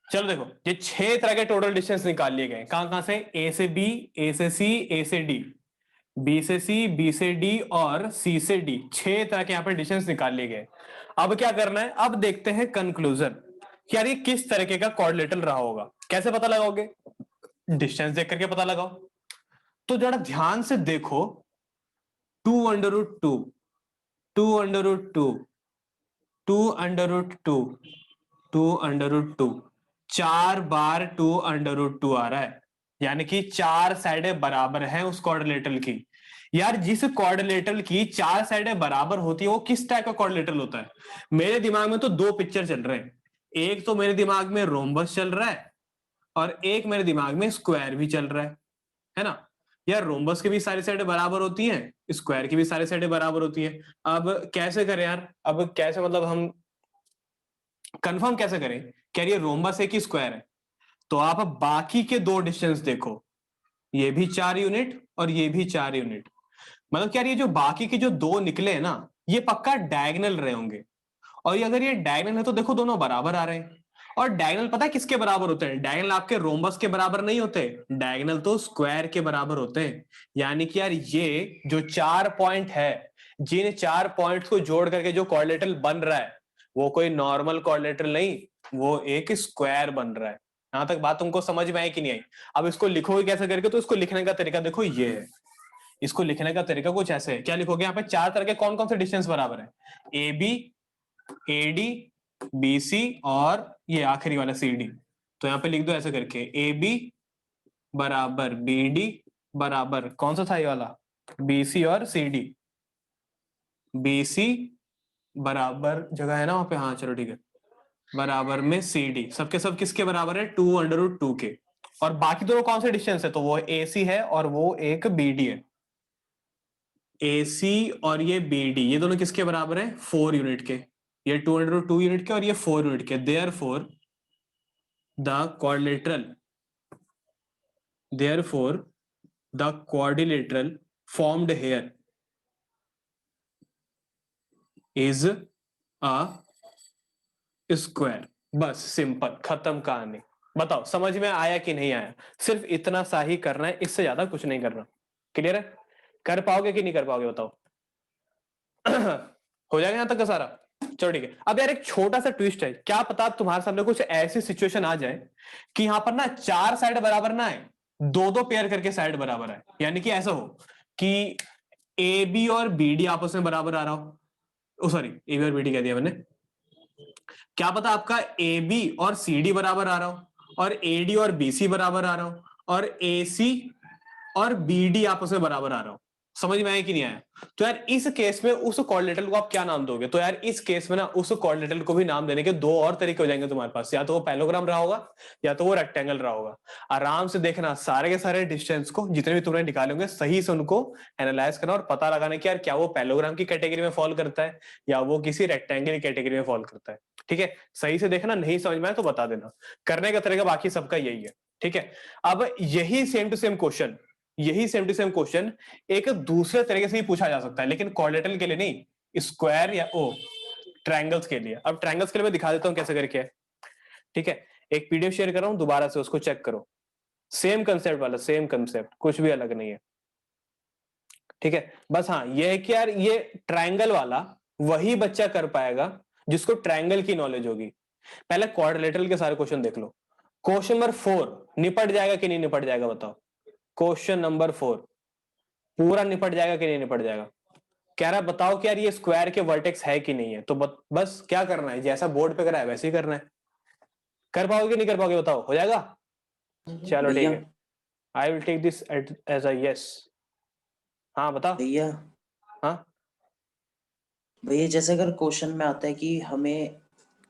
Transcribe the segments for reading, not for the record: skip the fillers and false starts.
चलो देखो, ये 6 तरह के टोटल डिस्टेंस निकाल लिए गए। कहां कहां से? ए से बी, ए से सी, ए से डी, बी से सी, बी से डी और सी से डी। 6 तरह के यहां पर डिस्टेंस निकाल लिए गए। अब क्या करना है? अब देखते हैं कंक्लूजन कि यार ये किस तरीके का क्वाड्रिलेटरल रहा होगा। कैसे पता लगाओगे? डिस्टेंस देख करके पता लगाओ। तो जरा ध्यान से देखो, 2 √2, 2 √2, 2 √2, 2 √2, 4 बार 2 √2 आ रहा है। यानी कि 4 साइडें बराबर हैं उस क्वाड्रिलेटरल की। यार जिस क्वाड्रिलेटरल की 4 साइडें बराबर होती है वो किस टाइप का क्वाड्रिलेटरल होता है? मेरे दिमाग में तो दो पिक्चर चल रहे हैं। एक तो मेरे दिमाग में रोम्बस चल रहा है और एक मेरे दिमाग में स्क्वायर भी चल रहा है ना? यार रोम्बस की भी सारी साइडें बराबर होती हैं, स्क्वायर की भी सारी साइडें बराबर होती है। अब कैसे करें यार? अब कैसे मतलब हम कंफर्म कैसे करें क्या ये रोम्बस है कि स्क्वायर है? तो आप अब बाकी के दो डिस्टेंस देखो, ये भी 4 यूनिट और ये भी 4 यूनिट। मतलब क्या ये जो बाकी के जो दो निकले हैं ना, ये पक्का डायगोनल रहे होंगे। और ये अगर ये डायगोनल है तो देखो दोनों बराबर आ रहे हैं। और डायगोनल पता है किसके बराबर होते हैं? डायगोनल आपके रोम्बस के बराबर नहीं होते, डायगोनल तो स्क्वायर के बराबर होते हैं। यानी कि यार ये जो 4 पॉइंट है, जिन 4 पॉइंट्स को जोड़ करके जो क्वाड्रिलेटरल बन रहा है वो कोई नॉर्मल क्वाड्रिलेटरल नहीं, वो एक स्क्वायर बन रहा है। यहां तक बात तुमको समझ में आई कि नहीं आई? अब इसको लिखोगे कैसे करके? तो इसको लिखने का तरीका देखो, ये है। इसको लिखने का तरीका कुछ ऐसे है। क्या लिखोगे? यहाँ पे 4 तरह के कौन कौन से डिस्टेंस बराबर है? A B, A D, B C और ये आखिरी वाला सी डी। तो यहां पे लिख दो ऐसे करके, ए बी बराबर बी डी बराबर कौन सा था ये वाला? बी सी और सी डी। बी सी बराबर जगह है ना वहां पे? हाँ चलो ठीक है, बराबर में सी डी। सबके सब किसके बराबर है? 2 √2 के। और बाकी दोनों कौन से डिस्टेंस है? तो वो ए सी है और वो एक बी डी है। ए सी और ये बी डी, ये दोनों किसके बराबर है? 4 यूनिट के। ये 2 √2 यूनिट के और ये 4 यूनिट के। Therefore the quadrilateral, therefore the quadrilateral formed here is a square। बस सिंपल, खत्म कहानी। बताओ समझ में आया कि नहीं आया? सिर्फ इतना सा ही करना है, इससे ज्यादा कुछ नहीं करना। क्लियर है? कर पाओगे कि नहीं कर पाओगे बताओ? हो जाएगा यहां तक का सारा? चलो ठीक है। अब यार एक छोटा सा ट्विस्ट है, क्या पता तुम्हारे सामने कुछ ऐसी सिचुएशन आ जाए कि यहां पर ना 4 साइड बराबर ना है, दो दो पेयर करके साइड बराबर है। यानी कि ऐसा हो कि ए बी और बी डी आपस में बराबर आ रहा हो। ओ सॉरी, ए बी और बी डी कह दिया मैंने। क्या पता आपका ए बी और सी डी बराबर आ रहा हो, और ए डी और बी सी बराबर आ रहा हो, और ए सी और बी डी आपस में बराबर आ रहा हो। समझ में आया कि नहीं आया? तो यार इस केस में उस कोऑर्डिनेटर को आप क्या नाम दोगे? तो यार इस केस में ना उस कोऑर्डिनेटर को भी नाम देने के दो और तरीके हो जाएंगे तुम्हारे पास। या तो वो पैरेललोग्राम रहा होगा या तो वो रेक्टेंगल रहा होगा। आराम से देखना, सारे के सारे डिस्टेंस को जितने भी तुमने निकाले होंगे सही से उनको एनालाइज करना और पता लगाना कि यार क्या वो पैरेललोग्राम की कैटेगरी में फॉल करता है या वो किसी रेक्टेंगल की कैटेगरी में फॉल करता है। ठीक है, सही से देखना, नहीं समझ में आए तो बता देना। करने का तरीका बाकी सबका यही है। ठीक है, अब यही सेम टू सेम क्वेश्चन, यही सेम टू सेम क्वेश्चन एक दूसरे तरीके से ही पूछा जा सकता है, लेकिन क्वाड्रिलेटरल के लिए नहीं, स्क्वायर या ओ ट्रायंगल्स के लिए। अब ट्रायंगल्स के लिए मैं दिखा देता हूं कैसे करके है। ठीक है, एक पीडीएफ शेयर कर रहा हूं, दोबारा से उसको चेक करो। सेम कंसेप्ट वाला, सेम कंसेप्ट, कुछ भी अलग नहीं है। ठीक है, बस हाँ ये है कि यार ये ट्रायंगल वाला वही बच्चा कर पाएगा जिसको ट्रायंगल की नॉलेज होगी। पहले क्वाड्रिलेटरल के सारे क्वेश्चन देख लो। क्वेश्चन नंबर 4 निपट जाएगा कि नहीं निपट जाएगा बताओ? क्वेश्चन नंबर 4 पूरा निपट जाएगा कि नहीं निपट जाएगा? कह रहा है बताओ कि यार ये स्क्वायर के वर्टेक्स है कि नहीं है। तो बस क्या करना है, जैसा बोर्ड पे करा है वैसे ही करना है। कर पाओगे कि नहीं कर पाओगे बताओ? हो जाएगा? चलो ठीक भैया है, I will take this as a yes. हाँ बता। भैया हाँ भैया जैसे अगर क्वेश्चन में आता है कि हमें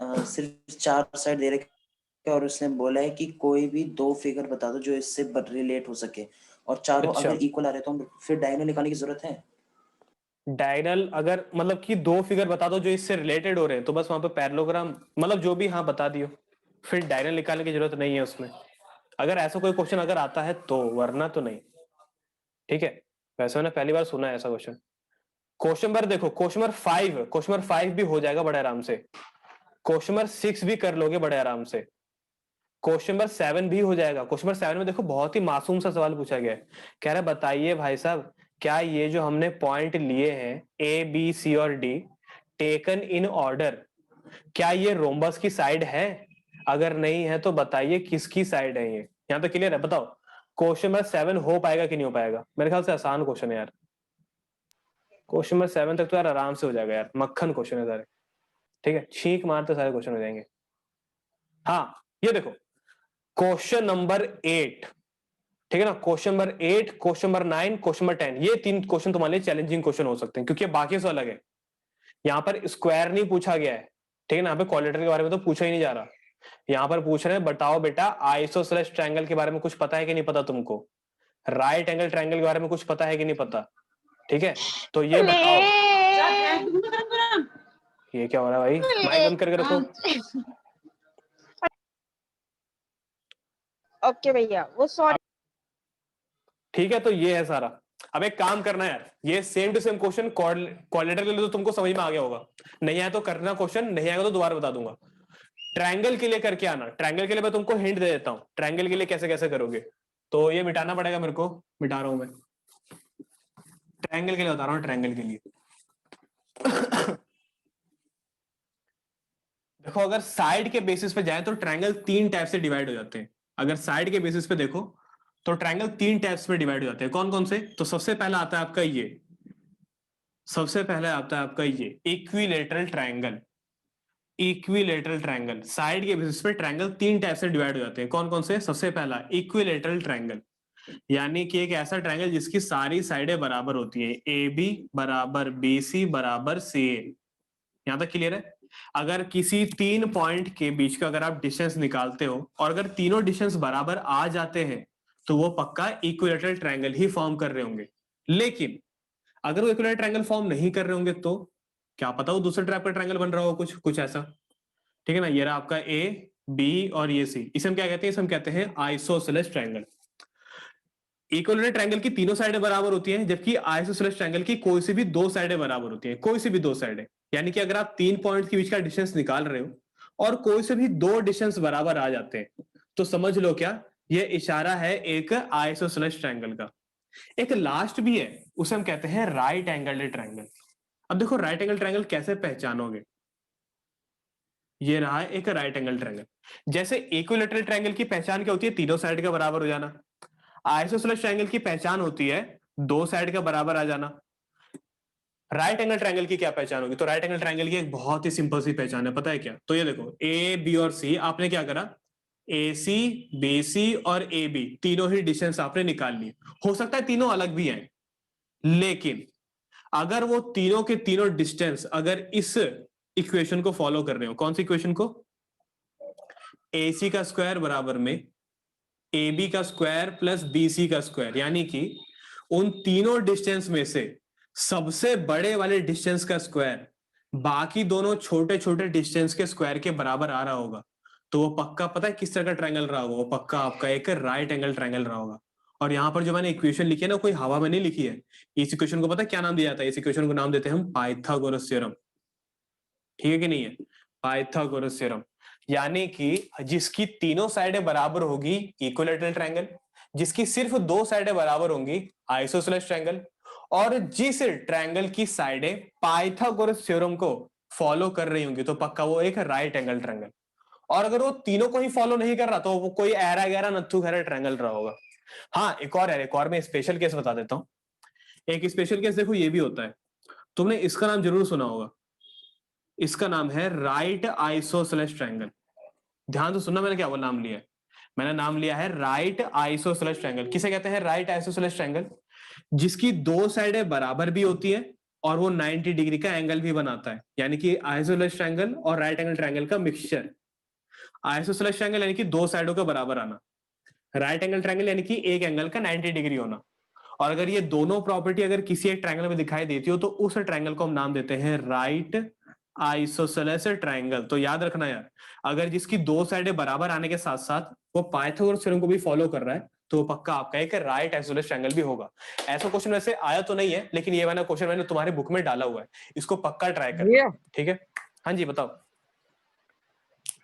सिर्फ चार साइड दे रखे हैं और उसने बोला है कि कोई भी दो फिगर बता दो जो इससे रिलेट हो सके, और चारों अच्छा, अगर इक्वल आ रहे तो हम फिर डायगोनल निकालने की जरूरत है? डायगोनल अगर मतलब कि दो फिगर बता दो जो इससे रिलेटेड हो रहे हैं तो बस वहां पे पैरेललोग्राम मतलब जो भी हाँ बता दियो, फिर डायगोनल निकालने की जरूरत नहीं है उसमें। अगर ऐसा कोई क्वेश्चन अगर आता है तो, वरना तो नहीं। ठीक है, वैसे मैंने पहली बार सुना है ऐसा क्वेश्चन। क्वेश्चन नंबर देखो, क्वेश्चन नंबर 5 भी हो जाएगा बड़े आराम से। क्वेश्चन नंबर 6 भी कर लोगे बड़े आराम से। क्वेश्चन नंबर 7 भी हो जाएगा। क्वेश्चन नंबर 7 में देखो बहुत ही मासूम सा सवाल पूछा गया है। कह रहा है बताइए भाई साहब, क्या ये जो हमने पॉइंट लिए हैं ए बी सी और डी टेकन इन ऑर्डर, क्या ये रोम्बस की साइड है? अगर नहीं है तो बताइए किसकी साइड है ये। यहाँ तो क्लियर है, बताओ क्वेश्चन नंबर 7 हो पाएगा कि नहीं हो पाएगा? मेरे ख्याल से आसान क्वेश्चन है यार। क्वेश्चन नंबर 7 तक तो यार आराम से हो जाएगा यार, मक्खन क्वेश्चन है सारे। ठीक है, छींक मारते सारे क्वेश्चन हो जाएंगे। हाँ ये देखो क्वेश्चन नंबर 8, ठीक है ना, question number 8, question number 9, question number 10, ये 3 क्वेश्चन तुम्हारे लिए चैलेंजिंग क्वेश्चन हो सकते हैं क्योंकि बाकी से अलग है। यहाँ पर स्क्वायर नहीं पूछा गया है, ठीक है ना, यहाँ पे क्वाड्रेटर के बारे में तो पूछा ही नहीं जा रहा। यहाँ पर पूछ रहे हैं बताओ बेटा आइसोसेलेस ट्रायंगल के बारे में कुछ पता है कि नहीं पता तुमको, राइट एंगल ट्रायंगल के बारे में कुछ पता है कि नहीं पता, ठीक है, तो ये बताओ। ये क्या हो रहा है भाई, माइक बंद करके रखो। ओके भैया, वो सॉरी। ठीक है, तो ये है सारा। अब एक काम करना है यार, ये सेम टू सेम क्वेश्चन क्वाड्रेटर के लिए तो तुमको समझ में आ गया होगा, नहीं आया तो करना क्वेश्चन, नहीं आएगा तो दोबारा बता दूंगा। ट्रायंगल के लिए करके आना, ट्रायंगल के लिए मैं तुमको हिंट दे देता हूं, ट्रायंगल के लिए कैसे कैसे करोगे। तो ये मिटाना पड़ेगा मेरे को, मिटा रहा हूं मैं। ट्रायंगल के लिए बता रहा हूं, ट्रायंगल के लिए देखो अगर साइड के बेसिस पे जाए तो ट्रायंगल 3 टाइप से डिवाइड हो जाते हैं। अगर साइड के बेसिस पे देखो तो ट्रायंगल 3 टाइप्स में डिवाइड हो जाते हैं। कौन कौन से? तो सबसे पहला आता है आपका ये, सबसे पहले आता है आपका ये equilateral triangle. Equilateral triangle, side के बेसिस पे ट्रायंगल 3 टाइप से डिवाइड हो जाते हैं। कौन कौन से? सबसे पहला इक्विलेटरल ट्रायंगल, यानी कि एक ऐसा ट्रायंगल जिसकी सारी साइडें बराबर होती है, ए बी बराबर बी सी बराबर सी ए। यहां तक क्लियर है? अगर किसी 3 पॉइंट के बीच का अगर आप डिस्टेंस निकालते हो और अगर तीनों डिस्टेंस बराबर आ जाते हैं तो वो पक्का इक्विलेटरल ट्रायंगल ही फॉर्म कर रहे होंगे। लेकिन अगर वो इक्विलेटरल ट्रायंगल फॉर्म नहीं कर रहे होंगे तो क्या पता वो दूसरे टाइप का ट्रायंगल बन रहा हो, कुछ कुछ ऐसा। ठीक है ना, ये रहा आपका ए बी और ये सी, इसे हम क्या कहते हैं? इसे हम कहते हैं आइसोसेलेस ट्रायंगल। इक्विलेटरल ट्रायंगल की तीनों साइडें बराबर होती हैं, जबकि आइसोसेलेस ट्रायंगल की कोई सी भी 2 साइडें बराबर होती हैं, कोई सी भी 2 साइडें। यानी कि अगर आप 3 पॉइंट के बीच का डिस्टेंस निकाल रहे हो और कोई से भी 2 डिस्टेंस बराबर आ जाते हैं तो समझ लो क्या, ये इशारा है एक आइसोसेलेस ट्रायंगल का। एक लास्ट भी है, उसे हम कहते हैं राइट एंगल ट्रायंगल। अब देखो राइट एंगल ट्रायंगल कैसे पहचानोगे, ये रहा है एक राइट एंगल ट्रायंगल। जैसे इक्विलेटरल ट्रायंगल की पहचान क्या होती है? तीनों साइड का बराबर हो जाना। आइसोसेलेस ट्रायंगल की पहचान होती है 2 साइड का बराबर आ जाना। राइट एंगल ट्रायंगल की क्या पहचान होगी? तो राइट एंगल ट्रायंगल की एक बहुत ही सिंपल सी पहचान है, पता है क्या? तो ये देखो ए बी और सी, आपने क्या करा, ए सी बी सी और ए बी तीनों ही डिस्टेंस आपने निकाल लिए। हो सकता है तीनों अलग भी हैं, लेकिन अगर वो तीनों के तीनों डिस्टेंस अगर इस इक्वेशन को फॉलो कर रहे हो, कौन सी इक्वेशन को? ए सी का स्क्वायर बराबर में ए बी का स्क्वायर प्लस बी सी का स्क्वायर, यानी कि उन तीनों डिस्टेंस में से सबसे बड़े वाले डिस्टेंस का स्क्वायर बाकी दोनों छोटे छोटे डिस्टेंस के स्क्वायर के बराबर आ रहा होगा, तो वो पक्का पता है किस तरह का ट्रायंगल रहा होगा? वो पक्का आपका एक राइट एंगल ट्रायंगल रहा होगा। और यहां पर जो मैंने इक्वेशन लिखी है ना, कोई हवा में नहीं लिखी है। इस इक्वेशन को पता है क्या नाम दिया जाता है? इस इक्वेशन को नाम देते हैं हम पाइथागोरस थ्योरम। ठीक है कि नहीं है? पाइथागोरस थ्योरम, यानी कि जिसकी तीनों साइडें बराबर होगी इक्विलेटरल ट्रायंगल, जिसकी सिर्फ 2 साइडें बराबर होंगी आइसोसेलेस ट्रायंगल, और जिस ट्रायंगल की साइडें पाइथागोरस थ्योरम को फॉलो कर रही होंगी तो पक्का वो एक राइट एंगल ट्रायंगल। और अगर वो तीनों को ही फॉलो नहीं कर रहा तो वो कोई ऐरा गैरा नत्थु खैरा ट्रायंगल रहा होगा। हाँ एक और है, एक और मैं स्पेशल केस बता देता हूं। एक स्पेशल केस देखो ये भी होता है, तुमने इसका नाम जरूर सुना होगा, इसका नाम है राइट आइसोसेलेस ट्रायंगल। ध्यान से सुनना, मैंने क्या वो नाम लिया है? मैंने नाम लिया है राइट आइसोसेलेस ट्रायंगल। किसे कहते हैं राइट आइसोसेलेस ट्रायंगल? जिसकी 2 साइडें बराबर भी होती है और वो 90 डिग्री का एंगल भी बनाता है, यानी कि आइसोसेलेस ट्रायंगल और राइट एंगल ट्रायंगल का मिक्सचर। आइसोसेलेस ट्रायंगल यानी कि 2 साइडों का बराबर आना, राइट एंगल ट्रायंगल यानी कि एक एंगल का 90 डिग्री होना। और अगर ये दोनों प्रॉपर्टी अगर किसी एक ट्रायंगल में दिखाई देती हो तो उस ट्रायंगल को हम नाम देते हैं राइट आइसोसेलेस ट्रायंगल। तो याद रखना यार, अगर जिसकी 2 साइडें बराबर आने के साथ साथ वो पाइथागोरस थ्योरम को भी फॉलो कर रहा है तो पक्का आपका एक राइट आइसोसेलेस ट्रायंगल भी होगा। ऐसा क्वेश्चन वैसे आया तो नहीं है, लेकिन ये वाला क्वेश्चन मैंने तुम्हारे बुक में डाला हुआ है, इसको पक्का ट्राई करना। ठीक है, हाँ जी बताओ।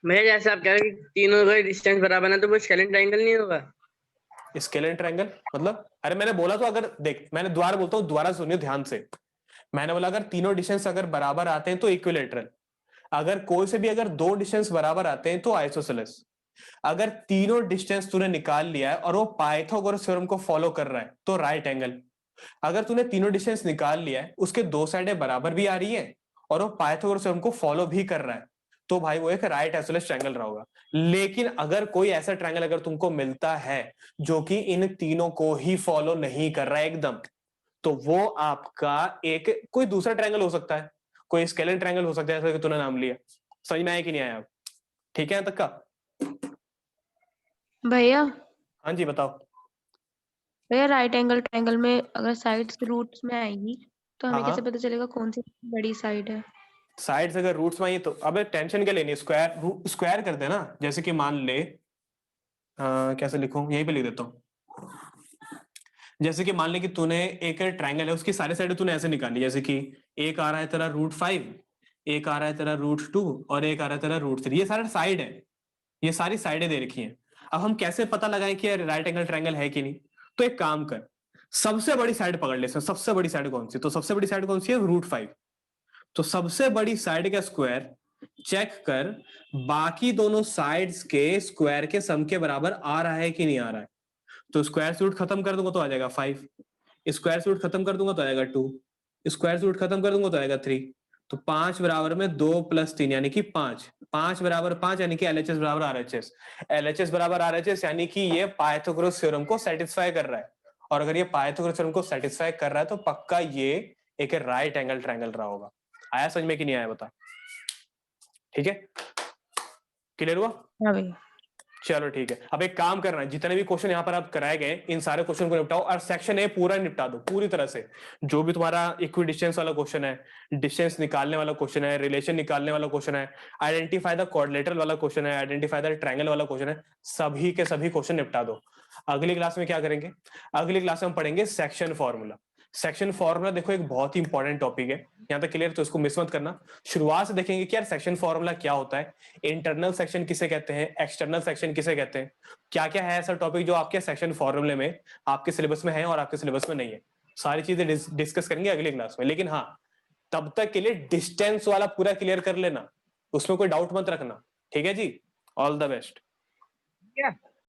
भैया जैसे आप कह रहे हैं कि तीनों का डिस्टेंस बराबर है तो वो स्केलेन ट्रायंगल नहीं होगा? स्केलेन ट्रायंगल मतलब, अरे मैंने बोला तो, अगर देख मैंने दोबारा बोलता हूँ, दोबारा सुनियो ध्यान से। मैंने बोला अगर तीनों डिस्टेंस अगर बराबर आते हैं तो इक्विलेटरल, अगर कोई से भी अगर दो डिस्टेंस बराबर आते हैं तो आइसोसेलेस। अगर तीनों डिस्टेंस तूने निकाल लिया है और वो पाइथागोरस थ्योरम को फॉलो कर रहा है तो राइट एंगल। अगर तूने तीनों डिस्टेंस निकाल लिया है, उसके दो साइडें बराबर भी आ रही है और वो पाइथागोरस थ्योरम को फॉलो भी कर रहा है, तो भाई वो एक राइट आइसोसेलेस ट्रायंगल रहा होगा। लेकिन अगर कोई ऐसा ट्रायंगल अगर तुमको मिलता है जो कि इन तीनों को ही फॉलो नहीं कर रहा है एकदम, तो वो आपका एक कोई दूसरा ट्रायंगल हो सकता है, कोई स्केलेन ट्रायंगल हो सकता है, जैसा कि तूने नाम लिया। समझ में आया कि नहीं आया? ठीक है यहाँ तक का? भैया हाँ जी बताओ। भैया राइट एंगल ट्रायंगल में अगर साइड्स रूट्स में आएगी तो हाँ हमें कैसे हाँ, पता चलेगा कौन सी बड़ी साइड है? साइड्स अगर रूट्स में आई तो अबे टेंशन क्या लेनी है, स्क्वायर स्क्वायर कर देना। जैसे कि मान ले, कैसे लिखूं, यहीं पे लिख देता हूँ। जैसे कि मान ले कि तूने एक ट्रायंगल है, उसकी सारी साइड तूने ऐसे निकाली, जैसे कि एक आ रहा है तेरा √5, एक आ रहा है तेरा √2 और एक आ रहा है तेरा √3। ये सारा साइड है, ये सारी साइडें दे रखी हैं। अब हम कैसे पता लगाएं कि राइट एंगल ट्रायंगल है कि नहीं? तो एक काम कर, सबसे बड़ी साइड पकड़ ले। सबसे बड़ी साइड कौन सी? तो सबसे बड़ी साइड कौन सी है? √5। तो सबसे बड़ी साइड का स्क्वायर चेक कर, बाकी दोनों साइड्स के स्क्वायर के सम के बराबर आ रहा है कि नहीं आ रहा है। तो स्क्वायर से रूट खत्म कर दूंगा तो आ जाएगा 5, स्क्वायर से रूट खत्म कर दूंगा तो आएगा 2, स्क्वायर से रूट खत्म कर दूंगा तो आएगा 3। तो 5 बराबर में 2 + 3 यानी कि 5, 5 बराबर 5 यानी कि एलएचएस बराबर आरएचएस, एलएचएस बराबर आरएचएस यानी कि ये पाइथागोरस थ्योरम को सेटिस्फाई कर रहा है। और अगर ये पाइथागोरस थ्योरम को सेटिस्फाई कर रहा है तो पक्का ये एक राइट एंगल ट्रायंगल रहा होगा। आया समझ में कि नहीं आया बता? ठीक है, क्लियर हुआ? हाँ भैया। चलो ठीक है, अब एक काम करना है, जितने भी क्वेश्चन यहाँ पर आप कराए गए इन सारे क्वेश्चन को निपटाओ और सेक्शन ए पूरा निपटा दो पूरी तरह से। जो भी तुम्हारा इक्वी डिस्टेंस वाला क्वेश्चन है, डिस्टेंस निकालने वाला क्वेश्चन है, रिलेशन निकालने वाला क्वेश्चन है, आइडेंटिफाई द क्वाड्रिलेटरल वाला क्वेश्चन है, आइडेंटिफाई द ट्रायंगल वाला क्वेश्चन है, सभी के सभी क्वेश्चन निपटा दो। अगली क्लास में क्या करेंगे? अगली क्लास में हम पढ़ेंगे सेक्शन फॉर्मूला। सेक्शन फॉर्मूला देखो एक बहुत ही इंपॉर्टेंट टॉपिक है, यहाँ तक क्लियर? तो इसको मिस मत करना। शुरुआत से देखेंगे कि यार सेक्शन फॉर्मूला क्या होता है, इंटरनल सेक्शन किसे कहते हैं, एक्सटर्नल सेक्शन किसे कहते हैं, क्या क्या है ऐसा टॉपिक जो आपके सेक्शन फॉर्मूले में आपके सिलेबस में है और आपके सिलेबस में नहीं है। सारी चीजें डिस्कस करेंगे अगली क्लास में। लेकिन हाँ, तब तक के लिए डिस्टेंस वाला पूरा क्लियर कर लेना, उसमें कोई डाउट मत रखना। ठीक है जी, ऑल द बेस्ट।